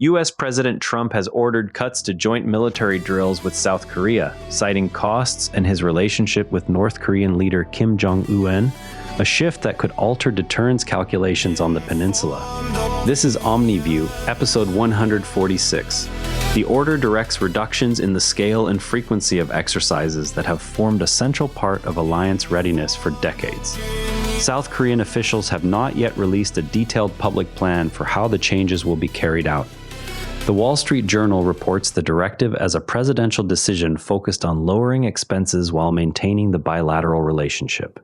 U.S. President Trump has ordered cuts to joint military drills with South Korea, citing costs and his relationship with North Korean leader Kim Jong Un, a shift that could alter deterrence calculations on the peninsula. This is Omni View, episode 146. The order directs reductions in the scale and frequency of exercises that have formed a central part of alliance readiness for decades. South Korean officials have not yet released a detailed public plan for how the changes will be carried out. The Wall Street Journal reports the directive as a presidential decision focused on lowering expenses while maintaining the bilateral relationship.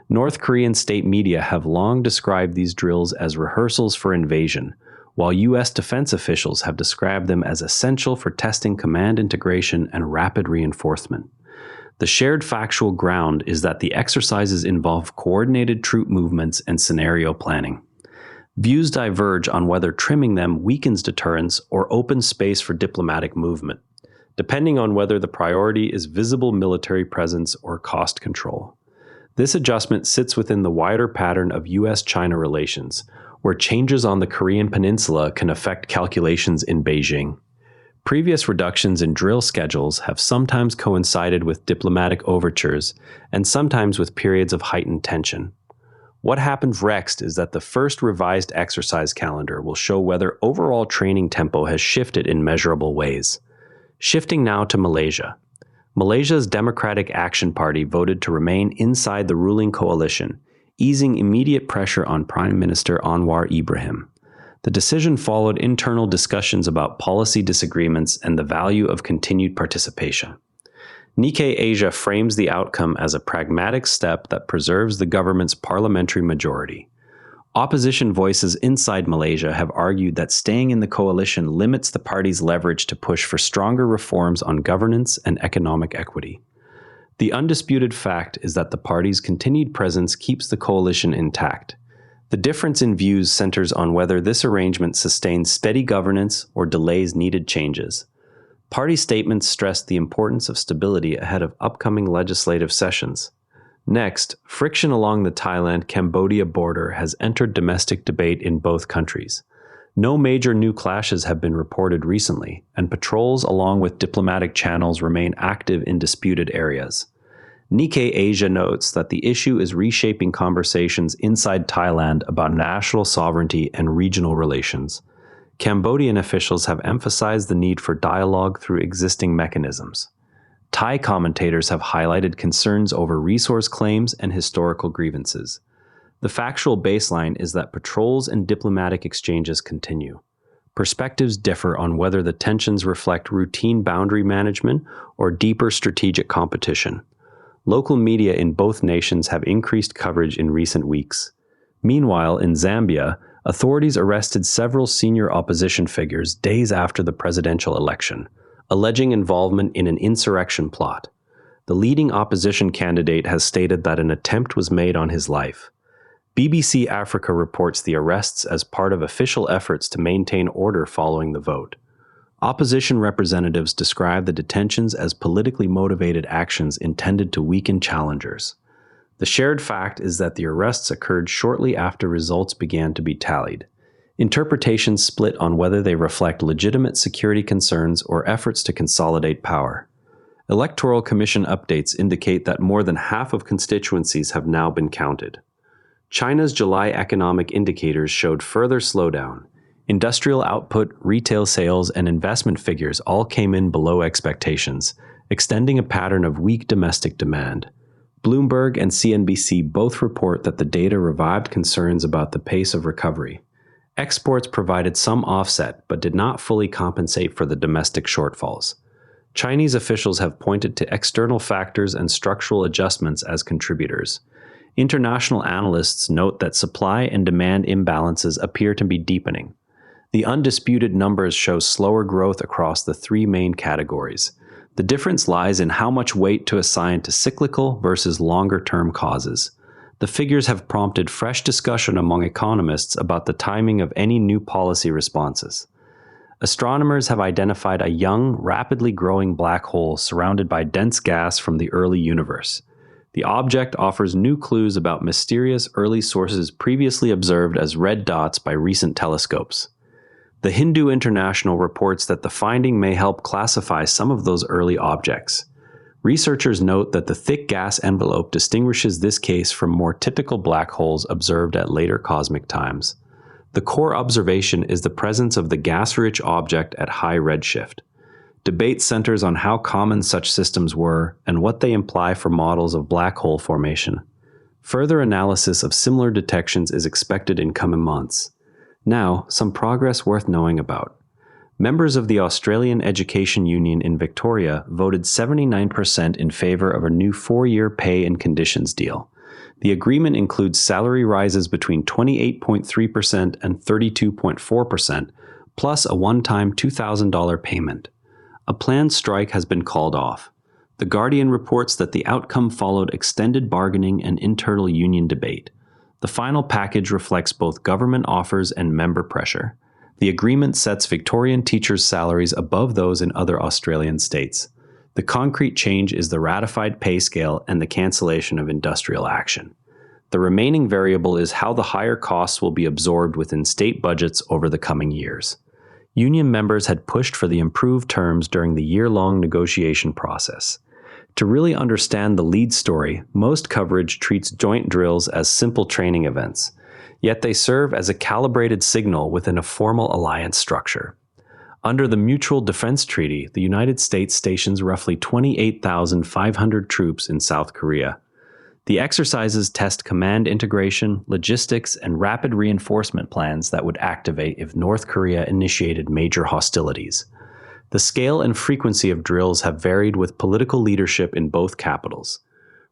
North Korean state media have long described these drills as rehearsals for invasion, while U.S. defense officials have described them as essential for testing command integration and rapid reinforcement. The shared factual ground is that the exercises involve coordinated troop movements and scenario planning. Views diverge on whether trimming them weakens deterrence or opens space for diplomatic movement, depending on whether the priority is visible military presence or cost control. This adjustment sits within the wider pattern of U.S.-China relations, where changes on the Korean peninsula can affect calculations in Beijing. Previous reductions in drill schedules have sometimes coincided with diplomatic overtures and sometimes with periods of heightened tension. What happens next is that the first revised exercise calendar will show whether overall training tempo has shifted in measurable ways. Shifting now to Malaysia. Malaysia's Democratic Action Party voted to remain inside the ruling coalition, easing immediate pressure on Prime Minister Anwar Ibrahim. The decision followed internal discussions about policy disagreements and the value of continued participation. Nikkei Asia frames the outcome as a pragmatic step that preserves the government's parliamentary majority. Opposition voices inside Malaysia have argued that staying in the coalition limits the party's leverage to push for stronger reforms on governance and economic equity. The undisputed fact is that the party's continued presence keeps the coalition intact. The difference in views centers on whether this arrangement sustains steady governance or delays needed changes. Party statements stressed the importance of stability ahead of upcoming legislative sessions. Next, friction along the Thailand-Cambodia border has entered domestic debate in both countries. No major new clashes have been reported recently, and patrols along with diplomatic channels remain active in disputed areas. Nikkei Asia notes that the issue is reshaping conversations inside Thailand about national sovereignty and regional relations. Cambodian officials have emphasized the need for dialogue through existing mechanisms. Thai commentators have highlighted concerns over resource claims and historical grievances. The factual baseline is that patrols and diplomatic exchanges continue. Perspectives differ on whether the tensions reflect routine boundary management or deeper strategic competition. Local media in both nations have increased coverage in recent weeks. Meanwhile, in Zambia, authorities arrested several senior opposition figures days after the presidential election, alleging involvement in an insurrection plot. The leading opposition candidate has stated that an attempt was made on his life. BBC Africa reports the arrests as part of official efforts to maintain order following the vote. Opposition representatives describe the detentions as politically motivated actions intended to weaken challengers. The shared fact is that the arrests occurred shortly after results began to be tallied. Interpretations split on whether they reflect legitimate security concerns or efforts to consolidate power. Electoral Commission updates indicate that more than half of constituencies have now been counted. China's July economic indicators showed further slowdown. Industrial output, retail sales, and investment figures all came in below expectations, extending a pattern of weak domestic demand. Bloomberg and CNBC both report that the data revived concerns about the pace of recovery. Exports provided some offset, but did not fully compensate for the domestic shortfalls. Chinese officials have pointed to external factors and structural adjustments as contributors. International analysts note that supply and demand imbalances appear to be deepening. The undisputed numbers show slower growth across the three main categories. The difference lies in how much weight to assign to cyclical versus longer-term causes. The figures have prompted fresh discussion among economists about the timing of any new policy responses. Astronomers have identified a young, rapidly growing black hole surrounded by dense gas from the early universe. The object offers new clues about mysterious early sources previously observed as red dots by recent telescopes. The Hindu International reports that the finding may help classify some of those early objects. Researchers note that the thick gas envelope distinguishes this case from more typical black holes observed at later cosmic times. The core observation is the presence of the gas-rich object at high redshift. Debate centers on how common such systems were and what they imply for models of black hole formation. Further analysis of similar detections is expected in coming months. Now, some progress worth knowing about. Members of the Australian Education Union in Victoria voted 79% in favor of a new 4-year pay and conditions deal. The agreement includes salary rises between 28.3% and 32.4%, plus a one-time $2,000 payment. A planned strike has been called off. The Guardian reports that the outcome followed extended bargaining and internal union debate. The final package reflects both government offers and member pressure. The agreement sets Victorian teachers' salaries above those in other Australian states. The concrete change is the ratified pay scale and the cancellation of industrial action. The remaining variable is how the higher costs will be absorbed within state budgets over the coming years. Union members had pushed for the improved terms during the year-long negotiation process. To really understand the lead story, most coverage treats joint drills as simple training events. Yet they serve as a calibrated signal within a formal alliance structure. Under the Mutual Defense Treaty, the United States stations roughly 28,500 troops in South Korea. The exercises test command integration, logistics, and rapid reinforcement plans that would activate if North Korea initiated major hostilities. The scale and frequency of drills have varied with political leadership in both capitals.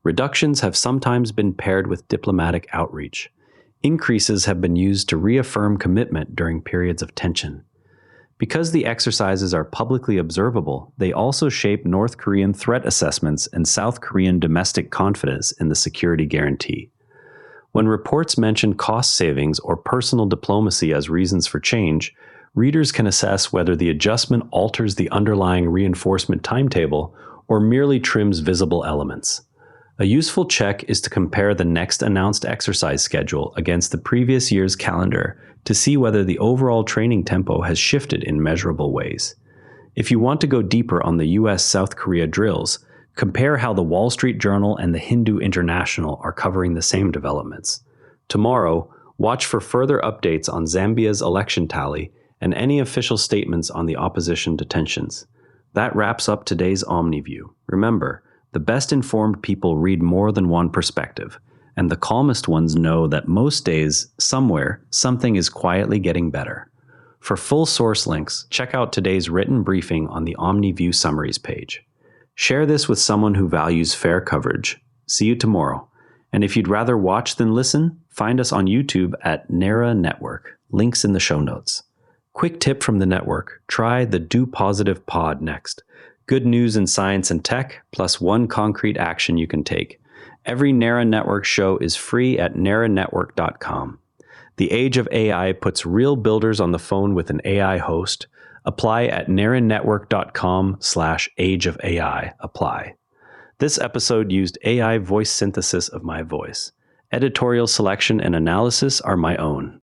Reductions have sometimes been paired with diplomatic outreach. Increases have been used to reaffirm commitment during periods of tension. Because the exercises are publicly observable, they also shape North Korean threat assessments and South Korean domestic confidence in the security guarantee. When reports mention cost savings or personal diplomacy as reasons for change, readers can assess whether the adjustment alters the underlying reinforcement timetable or merely trims visible elements. A useful check is to compare the next announced exercise schedule against the previous year's calendar to see whether the overall training tempo has shifted in measurable ways. If you want to go deeper on the U.S. South Korea drills, compare how the Wall Street Journal and the Hindu International are covering the same developments. Tomorrow, watch for further updates on Zambia's election tally and any official statements on the opposition detentions. That wraps up today's Omni View. Remember, the best informed people read more than one perspective, and the calmest ones know that most days, somewhere, something is quietly getting better. For full source links, check out today's written briefing on the Omni View Summaries page. Share this with someone who values fair coverage. See you tomorrow. And if you'd rather watch than listen, find us on YouTube at NARA Network. Links in the show notes. Quick tip from the network, try the Do Positive Pod next. Good news in science and tech, plus one concrete action you can take. Every NARA Network show is free at naranetwork.com. The age of AI puts real builders on the phone with an AI host. Apply at naranetwork.com/ageofai. Apply. This episode used AI voice synthesis of my voice. Editorial selection and analysis are my own.